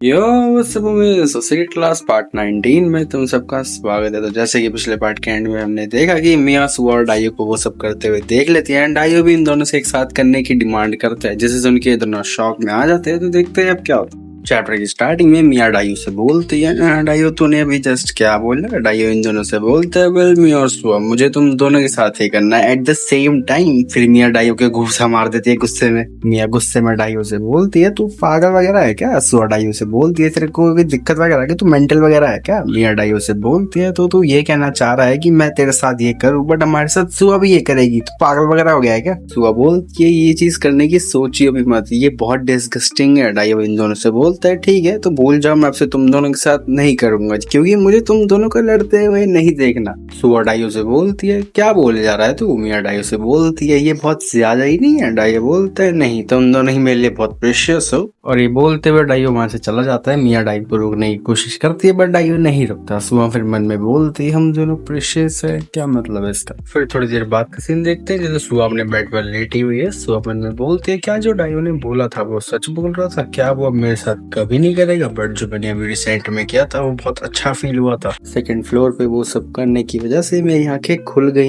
यो सब में society class part 19 में तुम सबका स्वागत है। तो जैसे कि पिछले पार्ट के एंड में हमने देखा कि मिया सुआ और डाइयो को वो सब करते हुए देख लेती है, डाइयो भी इन दोनों से एक साथ करने की डिमांड करता है, जिससे उनके दोनों शौक में आ जाते हैं। तो देखते हैं अब क्या होता है। चैप्टर की स्टार्टिंग में मिया डाइयो से बोलती है, डाइयो तूने अभी जस्ट क्या बोला? डाइयो इन दोनों से बोलता है, वेल मिया और सुआ मुझे तुम दोनों के साथ ही करना है एट द सेम टाइम। फिर मिया डाइयो के घूसा मार देती है गुस्से में। मिया गुस्से में डाइयो से बोलती है, तू पागल वगैरह है क्या? सुआ डाइयो से बोलती है, तेरे को कोई दिक्कत वगैरह है क्या? तू मेंटल वगैरह है क्या? मिया डाइयो से बोलती है, तो तू ये कहना चाह रहा है कि मैं तेरे साथ ये करूं बट हमारे साथ सुआ भी ये करेगी? तू पागल वगैरह हो गया है क्या? सुआ बोलती है, ये चीज करने की सोचियो भी मत, ये बहुत डिस्गस्टिंग है। डाइयो इन दोनों से बोलता है, ठीक है तो भूल जाओ, मैं आपसे तुम दोनों के साथ नहीं करूंगा क्योंकि मुझे तुम दोनों को लड़ते हुए नहीं देखना। सुआ डाइयो से बोलती है, क्या बोले जा रहा है तू? मिया डाइयो से बोलती है, ये बहुत ज्यादा ही नहीं है? डाइयो बोलता है, नहीं तुम दोनों ही मेरे लिए बहुत प्रेशियस हो। और ये बोलते हुए डाइयो वहां से चला जाता है। मिया डाइयो को रोकने की कोशिश करती है बट डाइयो नहीं रुकता। सुआ फिर मन में बोलती है, हम दोनों प्रेशियस है, क्या मतलब है इसका? फिर थोड़ी देर बाद का सीन देखते हैं, जैसे सुआ अपने बेड पर लेटी हुई है। सुआ मन में बोलती है, क्या जो डाइयो ने बोला था वो सच बोल रहा था? क्या वो अब मेरे साथ कभी नहीं करेगा? बट जो मैंने अभी रिसेंट में किया था वो बहुत अच्छा फील हुआ था। सेकंड फ्लोर पे वो सब करने की वजह से मेरी आंखें खुल गई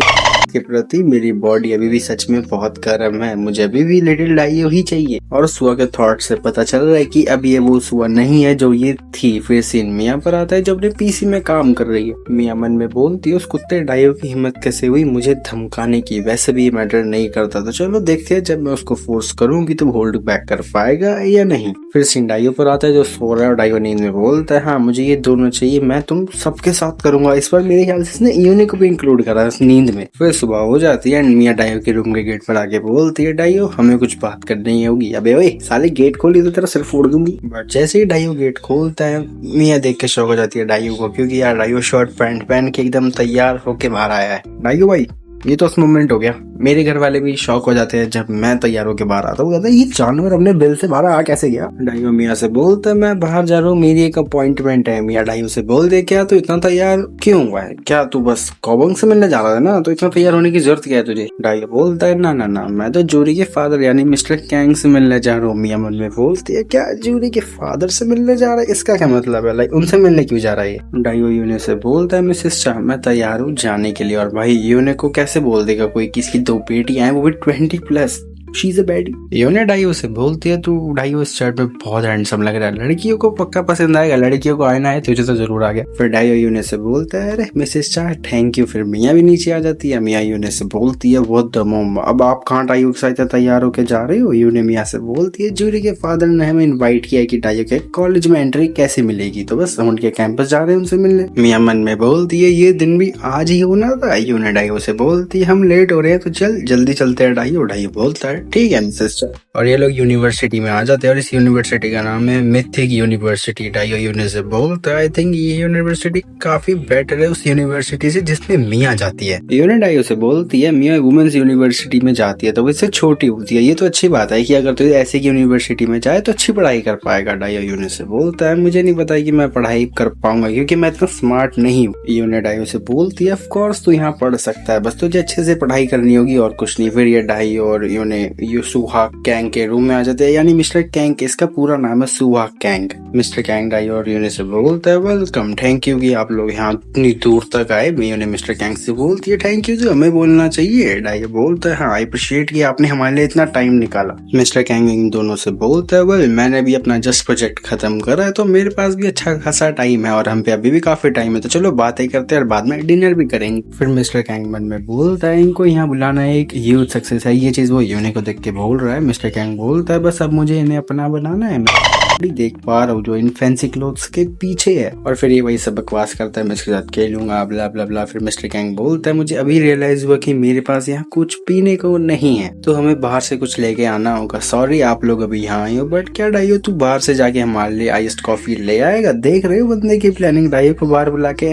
के प्रति। मेरी बॉडी अभी भी सच में बहुत गर्म है, मुझे अभी भी लिटिल डाइयो ही चाहिए। और सुआ के थॉट से पता चल रहा है कि अब ये वो सुआ नहीं है जो ये थी। फिर सीन मिया पर आता है जो अपने पीसी में काम कर रही है। मिया मन में बोलती है, उस कुत्ते डाइयो की हिम्मत कैसे हुई मुझे धमकाने की? वैसे भी ये मैटर नहीं करता, तो चलो देखते हैं जब मैं उसको फोर्स करूंगी तो होल्ड बैक कर पाएगा या नहीं। फिर सीन डाइयो पर आता है जो सो रहा है और डाइयो नींद में बोलता है, हाँ मुझे ये दोनों चाहिए, मैं तुम सबके साथ करूंगा। इस बार मेरे ख्याल से इसने यूनि को भी इंक्लूड करा है नींद में। फिर सुबह हो जाती है एंड मिया डाइयो के रूम के गेट पर आके बोलती है, डाइयो हमें कुछ बात करनी होगी। अबे ओए साले गेट खोली तो तेरा सिर फोड़ दूंगी। बट जैसे ही डाइयो गेट खोलता है, मिया देख के शौक हो जाती है डाइयो को, क्योंकि यार डाइयो शर्ट पैंट पहन के एकदम तैयार होके बाहर आया है। डाइयो भाई ये तो उस मोमेंट हो गया। मेरे घर वाले भी शौक हो जाते हैं जब मैं तैयार होकर बाहर आता हूँ, कहते हैं ये जानवर अपने बिल से बाहर आ कैसे गया? डाइयो मिया से बोलता है, मैं बाहर जा रहा हूँ, मेरी एक अपॉइंटमेंट है। मिया डाइयो से बोल दे, क्या तू इतना तैयार क्यों हुआ है? क्या तू बस कॉबंग से मिलने जा रहा है ना? तो इतना तैयार होने की जरूरत क्या है तुझे? डाइयो बोलता है, ना ना ना मैं तो जूरी के फादर यानी मिस्टर कैंग से मिलने जा रहा हूँ। मिया मन में बोलती है, क्या जूरी के फादर से मिलने जा रहा है? इसका क्या मतलब है? लाइक उनसे मिलने क्यों जा रहा है? डाइयो यूने से बोलता है, मिसेस चाह मैं तैयार हूँ जाने के लिए। और भाई यूने को कैसे बोल देगा कोई किसी की 2 बेटियां हैं, वो भी 20+? She is a baddie. यूने डाइयो से बोलती है, तू डाइयो इस शर्ट में बहुत हैंडसम लग रहा है, लड़कियों को पक्का पसंद आएगा, लड़कियों को आना है तुझे तो जरूर आ गया। फिर डाइयो यूने से बोलता है, अरे मिसेस चाह थैंक यू। फिर मिया भी नीचे आ जाती है। मिया यूने से बोलती है, वो दमोम अब आप कहाँ डाइयो के साथ तैयार होके जा रहे हो? यूने मिया से बोलती है, जूरी के फादर ने हमें इन्वाइट किया कि डाइयो के कॉलेज में एंट्री कैसे मिलेगी, तो बस हम उनके कैंपस जा रहे हैं उनसे मिलने। मिया मन में बोलती है, ये दिन भी आज ही होना था। यूने डाइयो से बोलती है, हम लेट हो रहे हैं तो चल जल्दी चलते हैं। डाइयो बोलता है, ठीक है मिसेस। और ये लोग यूनिवर्सिटी में आ जाते हैं और इस यूनिवर्सिटी का नाम है मिथिक यूनिवर्सिटी। डाइयो यूने से बोलता है, आई थिंक ये यूनिवर्सिटी काफी बेटर है उस यूनिवर्सिटी से जिसमें मिया जाती है। यूने डाइयो से बोलती है, मिया वुमेन्स यूनिवर्सिटी में जाती है तो वो इससे छोटी होती है, ये तो अच्छी बात है कि अगर तो ऐसे की यूनिवर्सिटी में जाए तो अच्छी पढ़ाई कर पाएगा। डाइयो यूने से बोलता है, मुझे नहीं पता कि मैं पढ़ाई कर पाऊंगा क्योंकि मैं इतना स्मार्ट नहीं हूँ। यूने डाइयो से बोलती है, ऑफ कोर्स तू यहाँ पढ़ सकता है, बस तुझे अच्छे से पढ़ाई करनी होगी और कुछ नहीं। फिर ये डाइयो और यूने सुहा कैंग के रूम में आ जाते हैं, यानी मिस्टर कैंग, इसका पूरा नाम है सुहा कैंग। मिस्टर कैंग डाइयो और यूने से बोलता है, वेलकम, थैंक यू कि आप लोग यहाँ इतनी दूर तक आए। यूने मिस्टर कैंग से बोलती है, थैंक यू जो हमें बोलना चाहिए। डाइयो बोलता है, हाँ आई अप्रिशिएट कि आपने हमारे लिए इतना टाइम निकाला। मिस्टर कैंग इन दोनों से बोलता है, वेल मैंने भी अपना जस्ट प्रोजेक्ट खत्म करा है तो मेरे पास भी अच्छा खासा टाइम है और हम पे अभी भी काफी टाइम है, तो चलो बातें करते हैं और बाद में डिनर भी करेंगे। फिर मिस्टर कैंग मन में बोलता है, इनको यहाँ बुलाना एक ह्यूज सक्सेस है। ये चीज वो यूने को देख के बोल रहा है। मिस्टर कैंग बोलता है, बस अब मुझे इन्हें अपना बनाना है, मैं देख पा रहा हूँ जो इन फैंसी क्लोथ्स के पीछे है। और फिर ये वही सब बकवास करता है, मैं इसके साथ खेलूंगा ब्ला ब्ला ब्ला। फिर मिस्टर कैंग बोलता है, मुझे अभी रियलाइज हुआ कि मेरे पास यहाँ कुछ पीने को नहीं है तो हमें बाहर से कुछ लेके आना होगा। सॉरी आप लोग अभी यहाँ आए हो, बट क्या डाइयो तू बाहर से जाके हमारे लिए आइस्ड कॉफी ले आएगा? देख रहे हो बंदे की प्लानिंग, डाइयो को बाहर बुला के।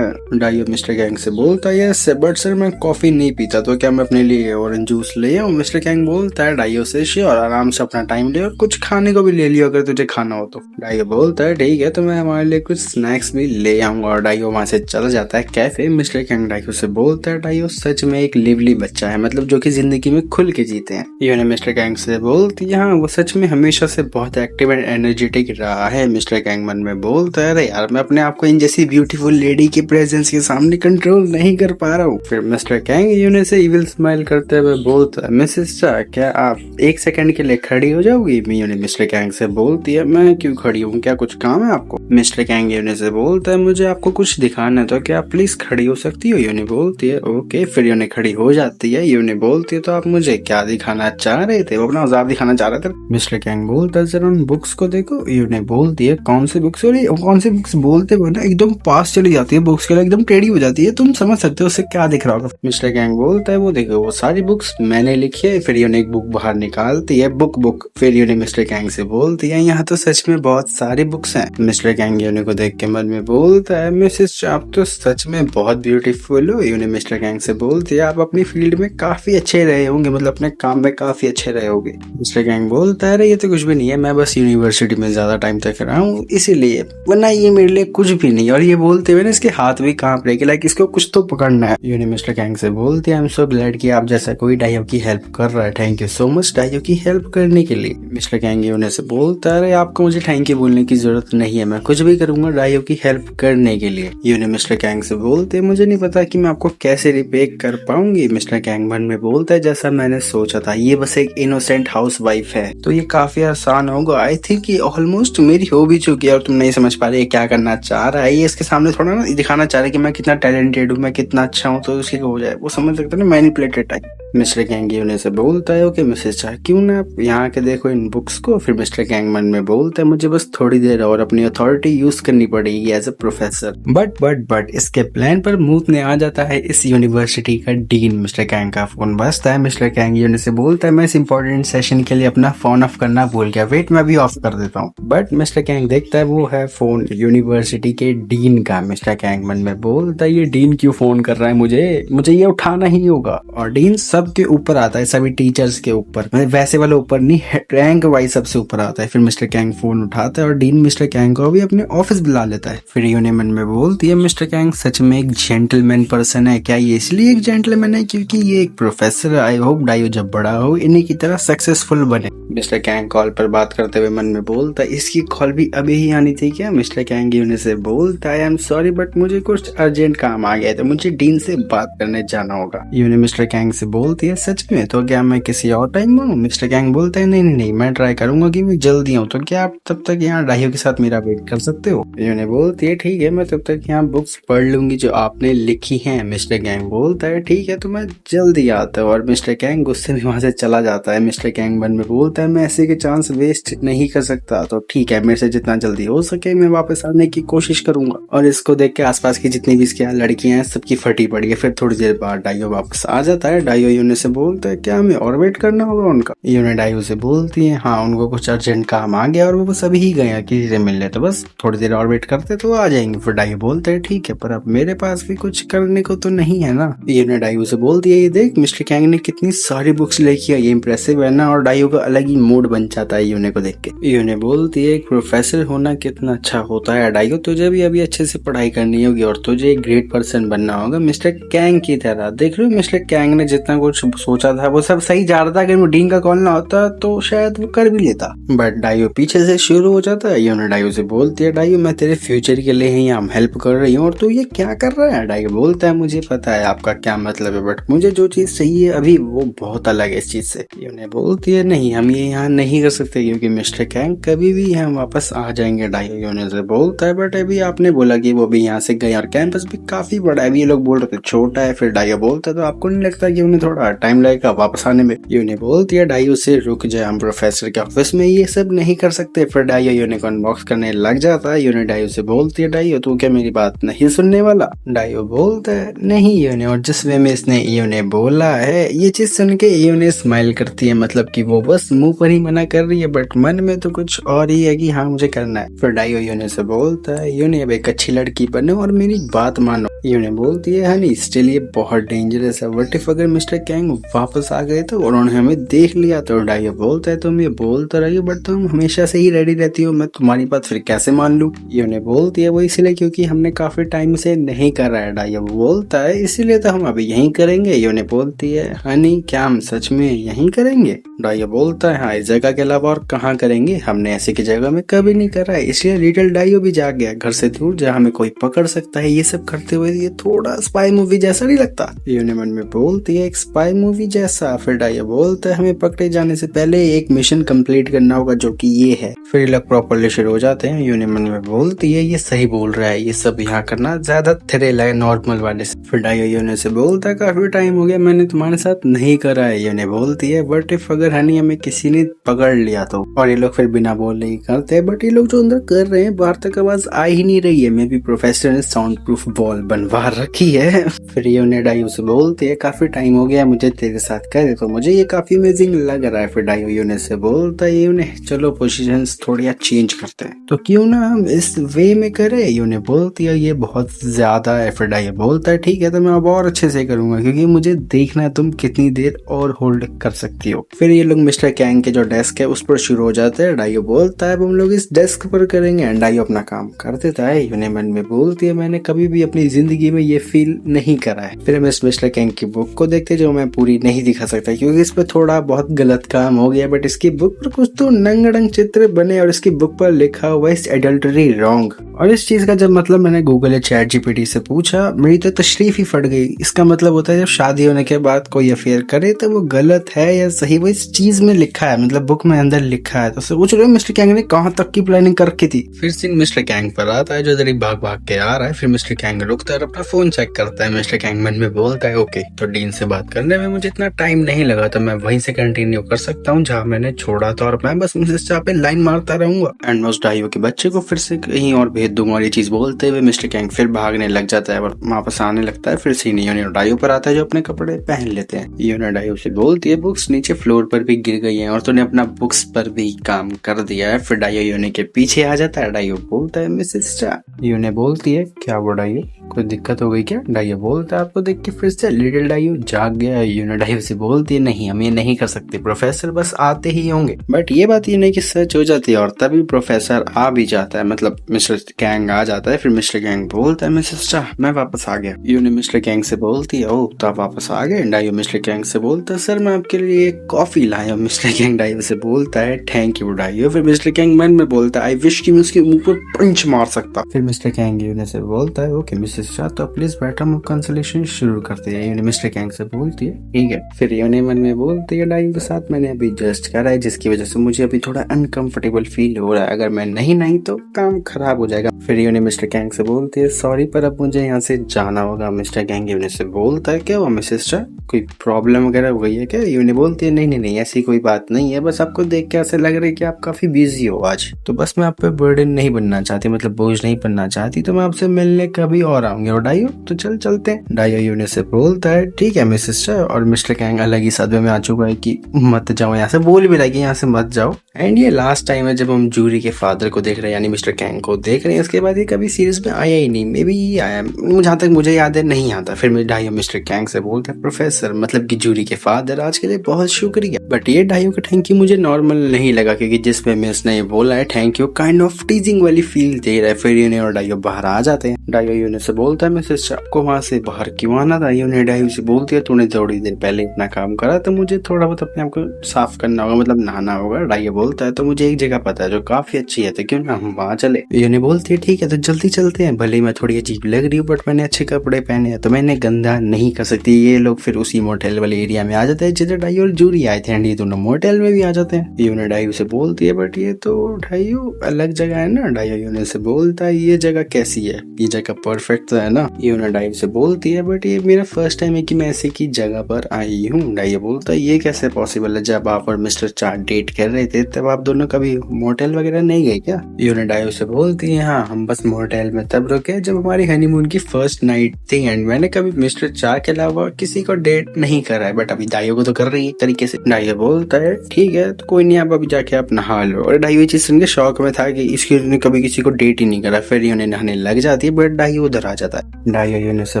डाइयो मिस्टर कैंग से बोलता है, यस बट सर मैं कॉफी नहीं पीता, तो क्या मैं अपने लिए ऑरेंज जूस ले आऊं? मिस्टर कैंग बोलता है डाइयो से, श्योर आराम से अपना टाइम ले और कुछ खाने को भी ले लियो अगर तुझे खाना खाना हो तो। डाइयो बोलता है ठीक है तो मैं हमारे लिए कुछ स्नैक्स भी ले आऊंगा, और डाइयो वहां से चला जाता है कैफे। मिस्टर कैंग डाइयो से बोलता है डाइयो सच में एक लिवली बच्चा है, मतलब जो कि जिंदगी में खुल के जीते हैं। यूने मिस्टर कैंग से बोलती है हाँ वो सच में हमेशा से बहुत एक्टिव एंड एनर्जेटिक रहा है। मिस्टर कैंग मन में बोलता है अरे यार मैं अपने आप को इन जैसी ब्यूटीफुल लेडी के प्रेजेंस के सामने कंट्रोल नहीं कर पा रहा हूँ। फिर मिस्टर कैंग यूने से इविल स्माइल करते हुए बोलता है मिसेस चा क्या आप एक सेकंड के लिए खड़ी हो जाओगी। यूने मिस्टर कैंग से बोलती है मैं क्यों खड़ी हूँ, क्या कुछ काम है आपको। मिस्टर कैंग यूने से बोलता है मुझे आपको कुछ दिखाना है तो क्या आप प्लीज खड़ी हो सकती हो। यूने बोलती है ओके। फिर यूने खड़ी हो जाती है। यूने बोलती है तो आप मुझे क्या दिखाना चाह रहे थे, वो अपना औजार दिखाना चाह रहे थे। मिस्टर कैंग बोलता है जरा उन बुक्स को देखो। यूने बोलती है कौन सी बुक्स, कौन सी बुक्स बोलते हुए ना एकदम पास चली जाती है, बुक्स के लिए एकदम टेढ़ी हो जाती है, तुम समझ सकते हो उससे क्या दिख रहा होगा। मिस्टर कैंग बोलता है वो देखो वो सारी बुक्स मैंने लिखी है। फिर यूने एक बुक बाहर निकालती है, बुक। फिर यूने मिस्टर कैंग से बोलती है यहाँ तो सच में बहुत सारी बुक्स हैं। मिस्टर कैंग यूने को देख के मन में बोलता है मिसेस आप तो सच में बहुत ब्यूटीफुल हो। यूने मिस्टर कैंग से बोलती है आप अपनी फील्ड में काफी अच्छे रहे होंगे, मतलब अपने काम में काफी अच्छे रहे होंगे। मिस्टर कैंग बोलता है अरे ये तो कुछ भी नहीं है, मैं बस यूनिवर्सिटी में ज्यादा टाइम तक रहा हूँ इसीलिए, वरना ये मेरे लिए कुछ भी नहीं। और ये बोलते हुए ना इसके हाथ भी कांप रहे कि लाइक इसको कुछ तो पकड़ना है। यूने मिस्टर कैंग से बोलते हैं आई एम सो ग्लैड कि आप जैसा कोई डाइयो की हेल्प कर रहा है, थैंक यू सो मच डाइयो की हेल्प करने के लिए। मिस्टर कैंग यूने से बोलता है अरे आपको मुझे थैंक यू बोलने की जरूरत नहीं है, मैं कुछ भी करूंगा डाइयो की हेल्प करने के लिए। यूने मिस्टर कैंग से बोलते मुझे नहीं पता कि मैं आपको कैसे रिपे कर पाऊंगी। मिस्टर कैंग मन में बोलता है जैसा मैंने सोचा था, ये बस एक इनोसेंट हाउस वाइफ है तो ये काफी आसान होगा। आई थिंक ये ऑलमोस्ट मेरी हो भी चुकी है और तुम नहीं समझ पा रहे क्या करना चाह रहा है। ये इसके सामने थोड़ा ना दिखाना चाह रहा है कि मैं कितना टैलेंटेड हूँ, मैं कितना अच्छा हूँ, तो उसकी हो जाए वो समझ सकते ना मैनिपुलेटेड टाइप। मिस्टर कैंग यूने से बोलता है ओके मिसेस चाह क्यों ना आप यहाँ के देखो इन बुक्स को। फिर मिस्टर कैंग मन में बोलता है मुझे बस थोड़ी देर और अपनी अथॉरिटी यूज करनी पड़ेगी एज ए प्रोफेसर। बट इसके प्लान पर मुंह में आ जाता है इस यूनिवर्सिटी का डीन। मिस्टर कैंग का फोन बजता है। मिस्टर कैंग यूने से बोलता है मैं इस इंपॉर्टेंट सेशन के लिए अपना फोन ऑफ करना भूल गया, वेट मैं भी ऑफ कर देता हूँ। बट मिस्टर कैंग देखता है वो है फोन यूनिवर्सिटी के डीन का। मिस्टर कैंग मन में बोलता है ये डीन क्यों फोन कर रहा है, मुझे ये उठाना ही होगा। और डीन सबके ऊपर आता है, सभी टीचर्स के ऊपर, मतलब वैसे वाले ऊपर नहीं, रैंक वाइज सबसे ऊपर आता है। फिर मिस्टर कैंग फोन उठाता है और डीन मिस्टर कैंग को भी अपने ऑफिस बुला लेता है। फिर यूने मन में बोलती है मिस्टर कैंग सच में एक जेंटलमैन पर्सन है, क्या ये इसलिए एक जेंटलमैन है क्योंकि ये एक प्रोफेसर है। आई होप डाइयो जब बड़ा हो इन्हीं की तरह सक्सेसफुल बने। मिस्टर कैंग कॉल पर बात करते हुए मन में बोलता है इसकी कॉल भी अभी ही आनी थी क्या। मिस्टर कैंग यूने से बोलता है आई एम सॉरी बट मुझे कुछ अर्जेंट काम आ गया है तो मुझे डीन से बात करने जाना होगा। यूने मिस्टर कैंग से बोलती है सच में, तो क्या मैं किसी और टाइम में। मिस्टर कैंग बोलता है नहीं मैं ट्राई करूंगा कि मैं जल्दी आऊँ, तो क्या आप तब तक यहाँ डाइयो के साथ मेरा वेट कर सकते हो। यूने बोलती है ठीक है मैं तब तक यहाँ बुक्स पढ़ लूंगी जो आपने लिखी हैं। मिस्टर कैंग बोलता है ठीक है तो मैं जल्दी आता हूँ। और मिस्टर कैंग गुस्से में वहां से चला जाता है। मिस्टर कैंग मन में बोलता है मैं ऐसे के चांस वेस्ट नहीं कर सकता, तो ठीक है मेरे से जितना जल्दी हो सके मैं वापस आने की कोशिश करूंगा। और इसको देख के आसपास की जितनी भी इसके यहाँ लड़कियां हैं सबकी फटी पड़ी है। फिर थोड़ी देर बाद डाइयो वापस आ जाता है। डाइयो यूने से बोलता है क्या हमें और वेट करना होगा उनका। यूने डाइयो से बोलती है हाँ उनको कुछ अर्जेंट काम आ गया और वो बस अभी ही गए हैं किसी से मिलने, तो बस थोड़ी देर और वेट करते तो आ जाएंगे। फिर डाइयो बोलते है ठीक है पर अब मेरे पास भी कुछ करने को तो नहीं है ना। यूने डाइयो से बोलती है ये देख मिस्टर कैंग ने कितनी सारी बुक्स लिखी है, ये इंप्रेसिव है ना। और डाइयो का अलग ही मूड बन जाता है यूने को देख के। यूने बोलती है एक प्रोफेसर होना कितना अच्छा होता है डाइयो, तुझे भी अभी अच्छे से पढ़ाई करनी होगी और तुझे एक ग्रेट पर्सन बनना होगा मिस्टर कैंग की तरह। देख रहे हो मिस्टर कैंग ने जितना कुछ सोचा था वो सब सही जा रहा था, अगर डीन का कॉल ना होता तो शायद वो कर भी लेता। बट डाइयो पीछे से शुरू हो जाता है। यूने डाइयो से बोलती है डाइयो मैं तेरे फ्यूचर के लिए ही यहाँ हेल्प कर रही हूँ और तू ये क्या कर रहा है। डाइयो बोलता है मुझे पता है आपका क्या मतलब है बट मुझे जो चीज चाहिए अभी वो बहुत अलग है इस चीज से। यूने बोलती है नहीं हम ये यहाँ नहीं कर सकते क्योंकि मिस्टर कैंग कभी भी यहाँ वापस आ जाएंगे। डाइयो यूने से बोलता है बट अभी आपने बोला कि वो भी यहाँ से गए और कैंपस भी काफी बड़ा है, अभी ये लोग बोल रहे थे छोटा है। फिर डाइयो बोलता है तो आपको नहीं लगता कि उन्हें थोड़ा टाइम लगेगा वापस आने में। यूने बोलती है डाइयो से रुक जाए, हम प्रोफेसर के ऑफिस में ये सब नहीं कर सकते। फिर डाइयो यूने को अनबॉक्स करने लग जाता है। यूने डाइयो से बोलती है डाइयो तू क्या मेरी बात नहीं सुनने वाला। डाइयो बोलता है नहीं यूने, और जिस वे में इसने यूने बोला है ये चीज सुन के यूने स्माइल करती है, मतलब कि वो बस मुंह पर ही मना कर रही है बट मन में तो कुछ और ही है कि हाँ मुझे करना है। फिर डाइयो यूने से बोलता है यूने अब एक अच्छी लड़की बनो और मेरी बात मानो। यूने बोलती है हनी स्टिल ये बहुत डेंजरस है, व्हाट इफ अगर मिस्टर कैंग वापस आ गए थे और उन्होंने हमें देख लिया। तो डाइयो बोलता है तुम ये बोलते रहिए बट तुम हमेशा से ही रेडी रहती हो, मैं तुम्हारी बात फिर कैसे मान लूं। यूने बोलती है वो इसलिए क्योंकि हमने काफी टाइम से नहीं कर रहा है। डाइयो बोलता है इसीलिए तो हम अभी यहीं करेंगे। यूने बोलती है हनी क्या हम सच में यहीं करेंगे। डाइयो बोलता है हाँ, इस जगह के अलावा और कहाँ करेंगे, हमने ऐसे की जगह में कभी नहीं करा है, इसलिए लिटिल डाइयो भी जा गया घर से दूर जहाँ हमें कोई पकड़ सकता है। ये सब करते हुए ये थोड़ा स्पाई मूवी जैसा नहीं लगता। यूने मन में बोलती है एक स्पाई मूवी जैसा। फिर डाइयो बोलता है हमें पकड़े जाने से पहले एक मिशन कंप्लीट करना होगा जो कि ये है। फिर ये लोग प्रॉपरली शुरू हो जाते हैं। यूने मन में बोलती है ये सही बोल रहा है, ये सब यहाँ करना ज्यादा थ्रिल है नॉर्मल वाले से। फिर डाइयो यूने से बोलता है काफी टाइम हो गया मैंने तुम्हारे साथ नहीं करा है। यूने बोलती है बट इफ अगर हनी हमें किसी ने पकड़ लिया तो। और ये लोग फिर बिना बोलने ही करते हैं बट ये लोग जो अंदर कर रहे हैं बाहर तक आवाज आ ही नहीं रही है। मे बी प्रोफेसर ने साउंड प्रूफ बॉल बनवा रखी है। फिर यूने डाइयो से बोलती है काफी टाइम हो गया मुझे तेरे साथ करे तो मुझे ये काफी अमेजिंग लग रहा है। फिर डाइयो यूने से बोलता है यूने चलो पोजीशंस थोड़ी चेंज करते हैं तो क्यों ना हम इस वे में करें। यूने बोलती है ये बहुत ज्यादा है। फिर डाइयो बोलता है ठीक है तो मैं अब और अच्छे से करूंगा क्योंकि मुझे देखना है तुम कितनी देर और होल्ड कर सकती हो। फिर ये लोग मिस्टर कैंग के जो डेस्क है उस पर शुरू हो जाते हैं। डाइयो बोलता है हम लोग इस डेस्क पर करेंगे एंड डाइयो अपना काम कर देता है। यूने मन में बोलती है मैंने कभी भी अपनी जिंदगी में ये फील नहीं करा है। फिर हम इस मिस्टर कैंग की बुक को देखते जो मैं पूरी नहीं दिखा सकता क्योंकि इस पर थोड़ा बहुत गलत काम हो गया बट इसकी बुक पर कुछ तो नंगड़ंग चित्र बने और इसकी बुक पर लिखा हुआ इस एडल्टरी रॉन्ग। और इस चीज का जब मतलब मैंने गूगल या चैट जीपीटी से पूछा मेरी तो तशरीफ ही फट गई। इसका मतलब होता है जब शादी होने के बाद कोई अफेयर करे तो वो गलत है या सही, वो इस चीज में लिखा है मतलब बुक में अंदर लिखा है। तो सोच रहे हो मिस्टर कैंग ने कहाँ तक की प्लानिंग कर रखी थी। फिर सीन मिस्टर कैंग पर आता है जो इधर भाग भाग के आ रहा है। फिर मिस्टर कैंग रुकता है और अपना फोन चेक करता है। मिस्टर कैंग मन में बोलता है ओके तो डीन से बात करने में मुझे इतना टाइम नहीं लगा तो मैं वहीं से कंटिन्यू कर सकता हूँ जहाँ मैंने छोड़ा था और मैं बस मिसेस चा पे लाइन मारता रहूंगा एंड मैं उस डाइयो के बच्चे को फिर से कहीं और भेज दूंगा। और ये चीज बोलते हुए मिस्टर कैंग फिर भागने लग जाता है और वापस आने लगता है। फिर सीन यूने डाइयो पर आता है जो अपने कपड़े पहन लेते हैं। यूने डाइयो से बोलती है बुक्स नीचे फ्लोर पर भी गिर गई हैं और तूने अपना बुक्स पर भी काम कर दिया है। फिर डाइयो यूने के पीछे आ जाता है। डाइयो बोलता है मिसेस चा। यूने बोलती है क्या वो डाइयो कोई दिक्कत हो गई क्या। डाइयो बोलता है आपको देख के फिर से लिटिल डाइयो जाग गया। यूने डाइयो से बोलती है नहीं हम ये नहीं कर सकते, प्रोफेसर बस आते ही होंगे। बट ये बात ये नहीं कि सच हो जाती है और तभी प्रोफेसर आ भी जाता है मतलब मिस्टर कैंग आ जाता है। फिर मिस्टर कैंग बोलता है मिसेस चा मैं वापस आ गया। यूने मिस्टर कैंग से बोलती है ओह तो आप वापस आ गए। डाइयो मिस्टर कैंग से बोलता है सर मैं आपके लिए कॉफी लाया। मिस्टर कैंग डाइयो से बोलता है थैंक यू डाइयो। फिर मिस्टर कैंग मन में बोलता है आई विश कि मैं उसके मुंह पर पंच मार सकता। फिर मिस्टर कैंग यूने से बोलता है ओके मिसेस चा तो प्लीज बैठो हम कंसलेशन शुरू करते हैं। यूने मिस्टर कैंग से बोलती है ठीक है। फिर यूने मन में बोलती है डाइयो के साथ मैंने अभी जस्ट करा है जिसकी वजह से मुझे अभी थोड़ा अनकंफर्टेबल फील हो रहा है, अगर मैं नहीं तो काम खराब हो जाएगा। फिर यूने मिस्टर कैंग से बोलती है सॉरी पर अब मुझे यहाँ से जाना होगा। मिस्टर कैंग यूने से बोलता है क्या हुआ मिसेस चा कोई प्रॉब्लम वगैरह हो गई है क्या। यूने बोलती है नहीं ऐसी कोई बात नहीं है, बस आपको देख के ऐसे लग रहा है कि आप काफी बिजी हो आज, तो बस मैं आप पे बर्डन नहीं बनना चाहती मतलब बोझ नहीं बनना चाहती, तो मैं आपसे मिलने कभी और आऊंगी। और डाइयो तो चलते हैं। डाइयो यूने से बोलता है ठीक है मिसेस चा। और मिस्टर कैंग अलग ही सदमे में आ चुका है कि मत जाओ यहाँ से, बोल भी रहा है कि यहाँ से मत जाओ। एंड ये लास्ट टाइम है जब हम जूरी के फादर को देख रहे हैं यानी मिस्टर कैंग को देख रहे हैं। इसके बाद ये कभी सीरीज में आया ही नहीं, मे बी ये आया जहाँ तक मुझे याद है नहीं आता। फिर डाइयो मिस्टर कैंग से बोलता है प्रोफेसर मतलब कि जूरी के फादर आज के लिए बहुत शुक्रिया। बट ये डाइयो का थैंक यू मुझे नॉर्मल नहीं लगा क्योंकि जिसपे मिस ने बोला है थैंक यू काइंड ऑफ टीजिंग वाली फील दे रहा है। फिर यूने और डाइयो बाहर आ जाते हैं। डाइयो यूने से बोलता है मिसेस चा आपको वहाँ से बाहर क्यों आना था। यूने डाइयो से बोलती है तूने थोड़ी देर पहले इतना काम करा तो मुझे थोड़ा बहुत अपने आप को साफ करना होगा मतलब नहाना होगा। डाइयो बोलता है तो मुझे एक जगह पता है जो काफी अच्छी है तो क्यों ना हम वहाँ चले। यूने बोलती है ठीक है तो जल्दी चलते हैं, भले मैं थोड़ी अजीब लग रही हूँ बट मैंने अच्छे कपड़े पहने हैं तो मैंने गंदा नहीं कर सकती। ये लोग फिर उसी मोटेल वाले एरिया में आ जाते हैं जिधर डाइयो और जूरी आए थे एंड ये दोनों मोटेल में भी आ जाते हैं। यूने डाइयो से बोलती है बट ये तो डाइयो अलग जगह है ना। डाइयो यूने से बोलता है ये जगह कैसी है, ये जगह परफेक्ट है ना। यूने डाइयो से बोलती है बट ये मेरा फर्स्ट टाइम है कि मैं ऐसे की जगह पर आई हूँ। डाइयो बोलता है ये कैसे पॉसिबल है, जब आप और मिस्टर चा डेट कर रहे थे तब आप दोनों कभी मोटेल वगैरह नहीं गए क्या। यूने डाइयो से बोलती है हाँ हम बस मोटेल में तब रुके जब हमारी हनीमून की फर्स्ट नाइट थी एंड मैंने कभी मिस्टर चा के अलावा किसी को डेट नहीं करा है बट अभी डाइयो को तो कर रही है तरीके से। डाइयो बोलता है ठीक है तो कोई नहीं आप अभी जाके आप नहा लो। और डाइयो चीज सुन के शौक में था कि इसके ने कभी किसी को डेट ही नहीं करा। फिर यूने नहाने लग जाती है बट डाइयो उधर आ जाता है। डाइयो यूने से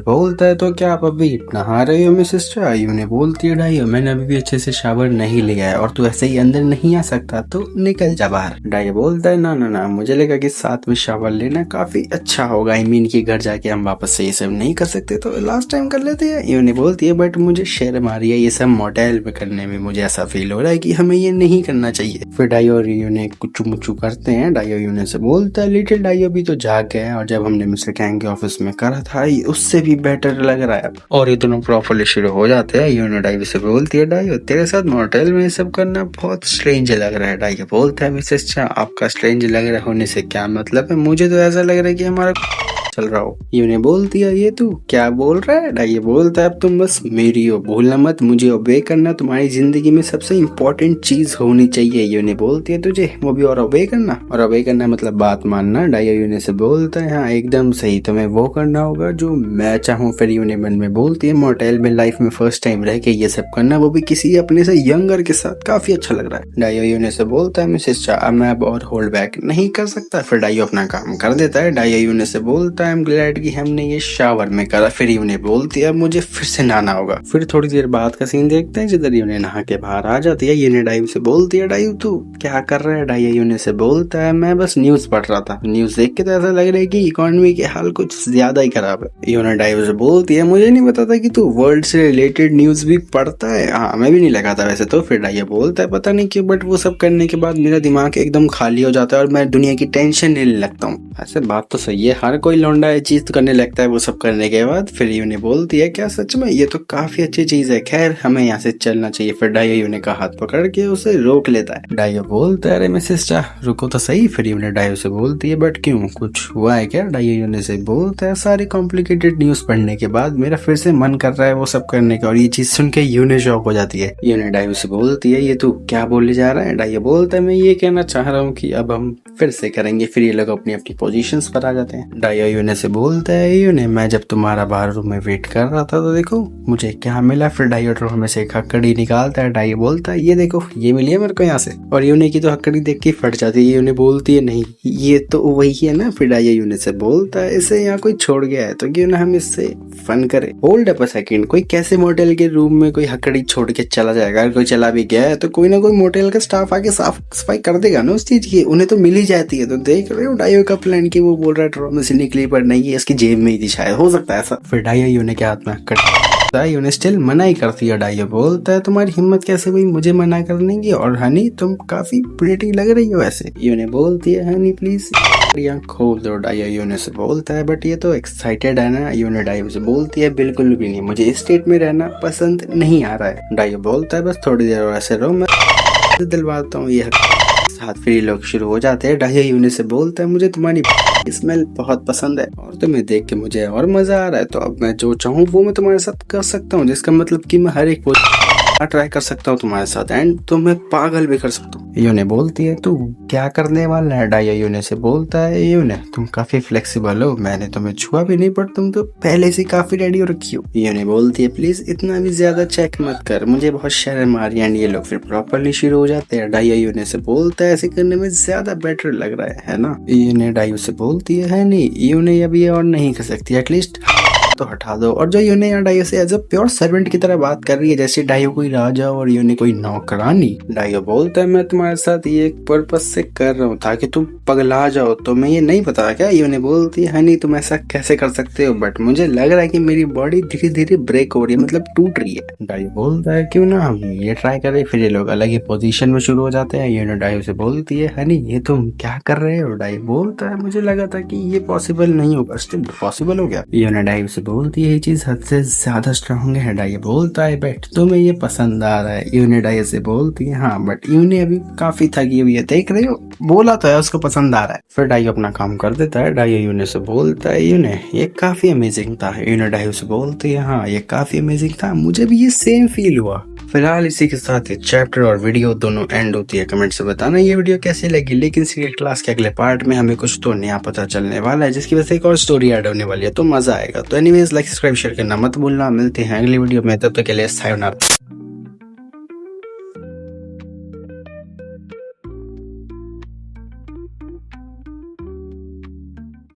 बोलता है तो क्या आप अभी नहा रहे हो मिसेस अच्छा यूने बोलती है डाइयो मैंने अभी भी अच्छे से शावर नहीं लिया है और तू ऐसे ही अंदर नहीं आ सकता तो निकल जा बाहर। डाइयो बोलता है ना ना ना मुझे लगा कि साथ में शावर लेना काफी अच्छा होगा, आई मीन कि घर जाके हम वापस से ये सब नहीं कर सकते तो लास्ट टाइम कर लेते हैं। यूने बोलती है बट मुझे शर्म आ रही है ये सब मोटेल में करने में, मुझे ऐसा फील हो रहा है कि हमें ये नहीं करना चाहिए। फिर डाइयो और यूने कुचू मुचू करते हैं। डाइयो यूने से बोलता है लिटिल डाइयो भी तो जाग गए और जब हमने मिस्टर कैंग के ऑफिस में करा था उससे भी बेटर लग रहा है और ये दोनों प्रॉपरली शुरू हो जाते हैं। यूने डाइयो से बोलती है डाइयो तेरे साथ मोटेल में ये सब करना बहुत स्ट्रेंज लग रहा है। डाइयो बोलता है मिसेस चा आपका स्ट्रेंज लग रहा होने से क्या मतलब है, मुझे तो ऐसा लग रहा है कि हमारा चल रहा हो। यूने बोलती है ये तू क्या बोल रहा है। डाइयो बोलता है अब तुम बस मेरी हो, भूलना मत मुझे ओबे करना तुम्हारी जिंदगी में सबसे इम्पोर्टेंट चीज होनी चाहिए। यूने बोलती है तुझे वो भी और ओबे करना मतलब बात मानना। डाइयो यूने से बोलता है हाँ एकदम सही, तुम्हें वो करना होगा जो मैं चाहूँ। फिर यूने मन में बोलती है मोटेल में लाइफ में फर्स्ट टाइम रह के ये सब करना, वो भी किसी अपने से यंगर के साथ, काफी अच्छा लग रहा है। डाइयो यूने से बोलता है मिसेस चा मैं अब और होल्ड बैक नहीं कर सकता। फिर डाइयो अपना काम कर देता है। डाइयो यूने से बोलता है आई एम ग्लैड कि हमने ये शावर में करा। फिर यूने बोलती है मुझे फिर से नहाना होगा। फिर थोड़ी देर बाद का सीन देखते हैं जिधर यूने नहा के बाहर आ जाती है। यूने डाइयो से बोलती है डाइयो तू क्या कर रहा है। डाइयो यूने से बोलता है मैं बस न्यूज पढ़ रहा था, न्यूज देख के तो ऐसा लग रहा है कि इकोनॉमी के हाल कुछ ज्यादा ही खराब है। यूने डाइयो से बोलती है मुझे नहीं पता था कि तू वर्ल्ड से रिलेटेड न्यूज भी पढ़ता है। हाँ मैं भी नहीं लगा था वैसे तो। फिर डाइयो बोलता है पता नहीं क्यों बट वो सब करने के बाद मेरा दिमाग एकदम खाली हो जाता है और मैं दुनिया की टेंशन लेने लगता हूँ। ऐसे बात तो सही है, हर कोई लौंडा ये चीज करने लगता है वो सब करने के बाद। फिर यूने बोलती है क्या सच में, ये तो काफी अच्छी चीज है, खैर हमें यहाँ से चलना चाहिए। फिर डाइयो यूने का हाथ पकड़ के उसे रोक लेता है। डाइयो बोलता है अरे मिसेस चा रुको तो सही। फिर यूने डाइयो से बोलती है बट क्यों कुछ हुआ है क्या। डाइयो यूने से बोलता है सारी कॉम्प्लिकेटेड न्यूज पढ़ने के बाद मेरा फिर से मन कर रहा है वो सब करने का, और ये चीज सुन के यूने शॉक हो जाती है। यूने डाइयो से बोलती है ये तू क्या बोलने जा रहा है। डाइयो बोलता है मैं ये कहना चाह रहा हूँ कि अब हम फिर से करेंगे। फिर ये लोग अपनी अपनी पोजीशंस पर आ जाते हैं। डाइयो यूने से बोलता है यूने मैं जब तुम्हारा बाहर रूम में वेट कर रहा था तो देखो मुझे क्या मिला। फिर डाइयो ड्रॉर में से एक हक्कड़ी निकालता है। डाइयो बोलता है ये देखो ये मिली है मेरे को यहाँ से, और यूने की तो हक्कड़ी देख के फट जाती है। यूने बोलती है नहीं ये तो वही है ना। फिर डाइयो यूने से बोलता है इसे यहाँ कोई छोड़ गया है तो क्यों ना हम इससे फन करे। होल्ड अप अ सेकंड, कोई कैसे मोटेल के रूम में कोई हक्कड़ी छोड़ के चला जाएगा। अगर कोई चला भी गया है तो कोई ना कोई मोटेल का स्टाफ आके साफ सफाई कर देगा ना उस चीज की, उन्हें तो मिल ही जाती है। तो देख रहे हो डाइयो का प्लान की वो बोल रहा है ड्रॉर में से निकली पर नहीं है इसकी जेब में ही थी शायद, हो सकता है ऐसा। फिर डाइयो यूने के हाथ में यूने स्टिल मना ही करती है। डाइयो बोलता है तुम्हारी हिम्मत कैसे हुई मुझे मना करने की, और हनी तुम काफी प्रिटी लग रही हो ऐसे। यूने बोलती है हनी प्लीज खोल दो। डाइयो यूने से बोलता है बट ये तो एक्साइटेड है ना। यूने डाइयो से बोलती है बिल्कुल भी नहीं, मुझे इस स्टेट में रहना पसंद नहीं आ रहा है। डाइयो बोलता है बस थोड़ी देर ऐसे रहो मैं दिलवाता हूँ ये साथ। फिर लोग शुरू हो जाते हैं। डाइयो यूने से बोलता है मुझे तुम्हारी स्मेल बहुत पसंद है और तुम्हें देख के मुझे और मजा आ रहा है, तो अब मैं जो चाहूँ वो मैं तुम्हारे साथ कर सकता हूँ, जिसका मतलब कि मैं हर एक ट्राई कर सकता हूँ तुम्हारे साथ एंड तुम्हें पागल भी कर सकता हूँ। यूने बोलती है तू क्या करने वाला है। डाइयो यूने से बोलता है यूने तुम काफी फ्लेक्सिबल हो, मैंने तुम्हें छुआ भी नहीं पर तुम तो पहले से काफी रेडी हो रखी हो। यूने बोलती है प्लीज इतना भी ज्यादा चेक मत कर, मुझे बहुत शर्म आ रही है। एंड ये लोग फिर प्रॉपरली शुरू हो जाते हैं। डाइयो यूने से बोलता है ऐसे करने में ज्यादा बेटर लग रहा है ना। यूने डाइयो से बोलती है नहीं यूने अब ये और नहीं कर सकती, एटलीस्ट तो हटा दो। और जो यूने या डाइयो से एज अ प्योर सर्वेंट की तरह बात कर रही है, जैसे डाइयो कोई राजा और यूने कोई नौकरानी। डाइयो बोलता है मैं तुम्हारे साथ ये एक पर्पस से कर रहा हूँ ताकि तुम पगला जाओ, तो मैं ये नहीं पता क्या। यूने बोलती है हनी तुम ऐसा कैसे कर सकते हो, बट मुझे लग रहा है कि मेरी बॉडी धीरे धीरे ब्रेक हो रही है, मतलब टूट रही है। डाइयो बोलता है क्यों ना हम ये ट्राई करें। फिर ये लोग अलग ही पोजीशन में शुरू हो जाते हैं। यूने डाइयो से बोलती है हनी ये तुम क्या कर रहे हो। डाइयो बोलता है मुझे लगा था कि ये पॉसिबल नहीं होगा, स्टिल पॉसिबल हो गया। यूने डाइयो से बोलती है ये चीज हद से ज्यादा स्ट्रांग है। डाइयो बोलता है बट तुम्हें ये पसंद आ रहा है। यूने डाइयो से बोलती है हाँ बट यूने अभी काफी थकी हुई है, देख रहे हो बोला तो है उसको पसंद आ रहा है। फिर डाइयो अपना काम कर देता है। डाइयो यूने से बोलता है यूने ये काफी अमेजिंग था। यूने डाइयो से बोलती है हाँ ये काफी अमेजिंग था, मुझे भी ये सेम फील हुआ। फिलहाल इसी के साथ ये चैप्टर और वीडियो दोनों एंड होती है। कमेंट से बताना ये वीडियो कैसी लगी, लेकिन सीक्रेट क्लास के अगले पार्ट में हमें कुछ तो नया पता चलने वाला है जिसकी वजह से एक और स्टोरी ऐड होने वाली है, तो मजा आएगा। तो एनीवेज लाइक सब्सक्राइब शेयर करना मत भूलना। मिलते हैं अगली वीडियो में, तब तक के लिए सायोनारा।